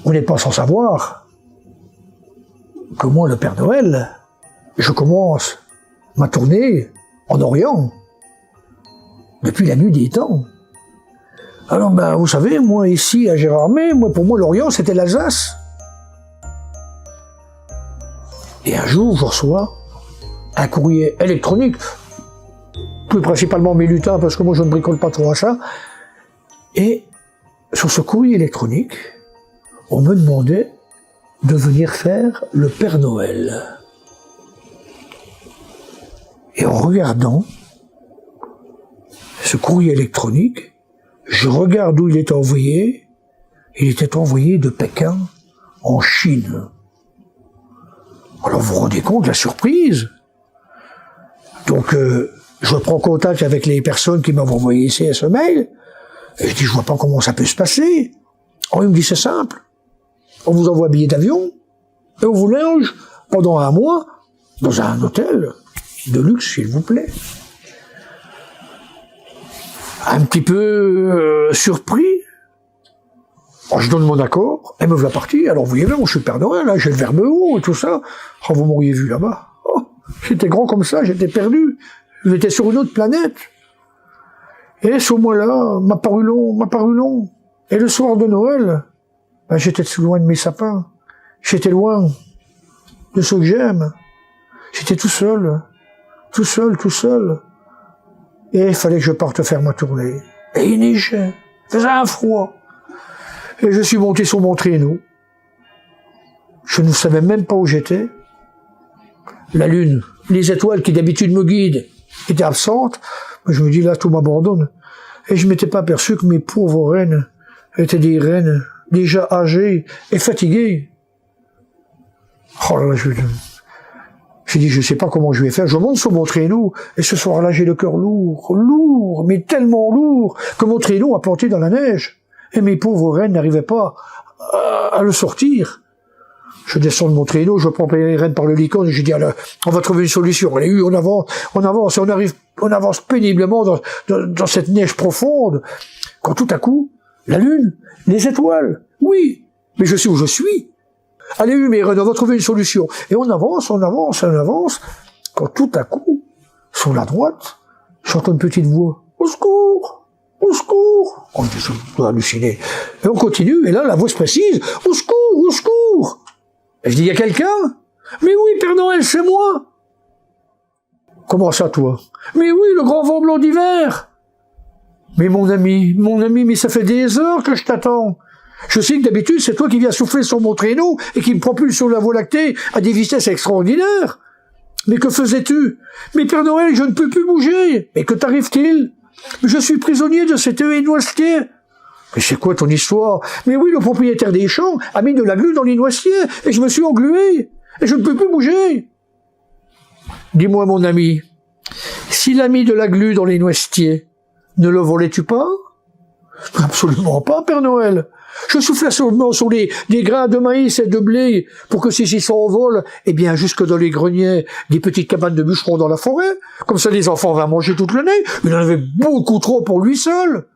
on n'est pas sans savoir que moi, le Père Noël, je commence ma tournée en Orient depuis la nuit des temps. Alors, ben, vous savez, moi, ici, à Gérardmer, pour moi, l'Orient, c'était l'Alsace. Et un jour, je reçois un courrier électronique, plus principalement mes lutins, parce que moi, je ne bricole pas trop à ça. Et sur ce courrier électronique, on me demandait de venir faire le Père Noël. Et en regardant ce courrier électronique, je regarde où il est envoyé. Il était envoyé de Pékin, en Chine. Alors vous vous rendez compte de la surprise? Donc je prends contact avec les personnes qui m'ont envoyé ce mail, et je dis, je vois pas comment ça peut se passer. Alors il me dit, c'est simple. On vous envoie un billet d'avion, et on vous loge pendant 1 mois dans un hôtel de luxe, s'il vous plaît. Un petit peu surpris. Alors, je donne mon accord, et me voilà parti. Alors vous voyez bien, moi je suis Père Noël, hein, j'ai le verbe haut et tout ça. Oh, vous m'auriez vu là-bas. Oh, j'étais grand comme ça, j'étais perdu. J'étais sur une autre planète. Et ce mois-là m'a paru long. Et le soir de Noël, ben, j'étais loin de mes sapins. J'étais loin de ceux que j'aime. J'étais tout seul. Et il fallait que je parte faire ma tournée. Et il neigeait. Il faisait un froid. Et je suis monté sur mon traîneau. Je ne savais même pas où j'étais. La lune, les étoiles qui d'habitude me guident, étaient absentes. Je me dis, là, tout m'abandonne. Et je m'étais pas aperçu que mes pauvres reines étaient des reines déjà âgées et fatiguées. Oh là là, j'ai dit, je sais pas comment je vais faire. Je monte sur mon traîneau, et ce soir-là, j'ai le cœur lourd, mais tellement lourd, que mon traîneau a planté dans la neige. Et mes pauvres reines n'arrivaient pas à le sortir. Je descends de mon traîneau, je prends les reines par le licorne, et je dis, alors, on va trouver une solution. Allez, on avance, et on avance péniblement dans cette neige profonde, quand tout à coup, la lune, les étoiles, oui, mais je sais où je suis. Allez, mes reines, on va trouver une solution. Et on avance, quand tout à coup, sur la droite, j'entends une petite voix. Au secours! Oh, je dois halluciner. Et on continue, et là, la voix se précise. Au secours! Et je dis, il y a quelqu'un? Mais oui, Père Noël, c'est moi! Comment ça, toi? Mais oui, le grand vent blanc d'hiver! Mais mon ami, mais ça fait des heures que je t'attends. Je sais que d'habitude, c'est toi qui viens souffler sur mon traîneau et qui me propulse sur la Voie lactée à des vitesses extraordinaires. Mais que faisais-tu? Mais Père Noël, je ne peux plus bouger. Mais que t'arrive-t-il? Je suis prisonnier de cet œil noisetier. Mais c'est quoi ton histoire? Mais oui, le propriétaire des champs a mis de la glu dans les noisetiers et je me suis englué. Et je ne peux plus bouger. Dis-moi, mon ami, s'il a mis de la glu dans les noisetiers, ne le volais-tu pas? Absolument pas, Père Noël. Je soufflais seulement sur des grains de maïs et de blé pour que s'ils s'envolent, eh bien, jusque dans les greniers, des petites cabanes de bûcherons dans la forêt. Comme ça, les enfants vont manger toute l'année. Il en avait beaucoup trop pour lui seul.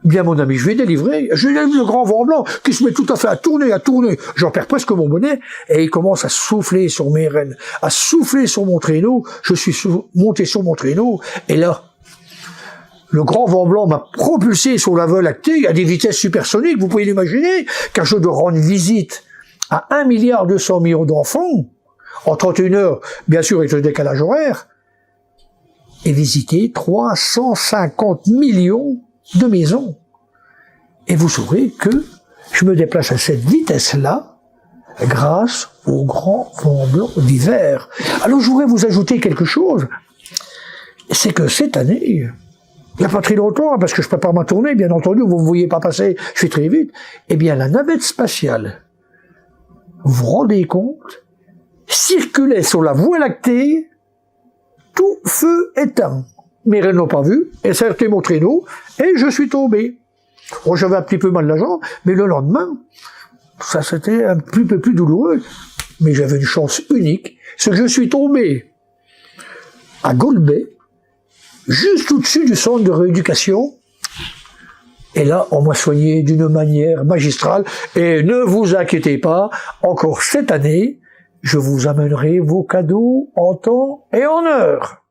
Bien, mon ami, je vais délivrer. Je délivre le grand vent blanc qui se met tout à fait à tourner. J'en perds presque mon bonnet et il commence à souffler sur mes rênes, à souffler sur mon traîneau. Je suis monté sur mon traîneau et là, le grand vent blanc m'a propulsé sur la Voie lactée à des vitesses supersoniques, vous pouvez l'imaginer, car je dois rendre visite à 1,2 milliard d'enfants, en 31 heures, bien sûr avec le décalage horaire, et visiter 350 millions de maisons. Et vous saurez que je me déplace à cette vitesse-là grâce au grand vent blanc d'hiver. Alors je voudrais vous ajouter quelque chose, c'est que cette année, il n'y a pas très longtemps, parce que je prépare ma tournée, bien entendu, vous ne me voyez pas passer, je fais très vite, eh bien la navette spatiale, vous vous rendez compte, circulait sur la Voie lactée, tout feu éteint. Mes reines n'ont pas vu, et ça a été mon traîneau, et je suis tombé. Bon, j'avais un petit peu mal à la jambe, mais le lendemain, ça c'était un peu plus douloureux, mais j'avais une chance unique, c'est que je suis tombé à Golbet, juste au-dessus du centre de rééducation Et là, on m'a soigné d'une manière magistrale. Et ne vous inquiétez pas, encore cette année, je vous amènerai vos cadeaux en temps et en heure.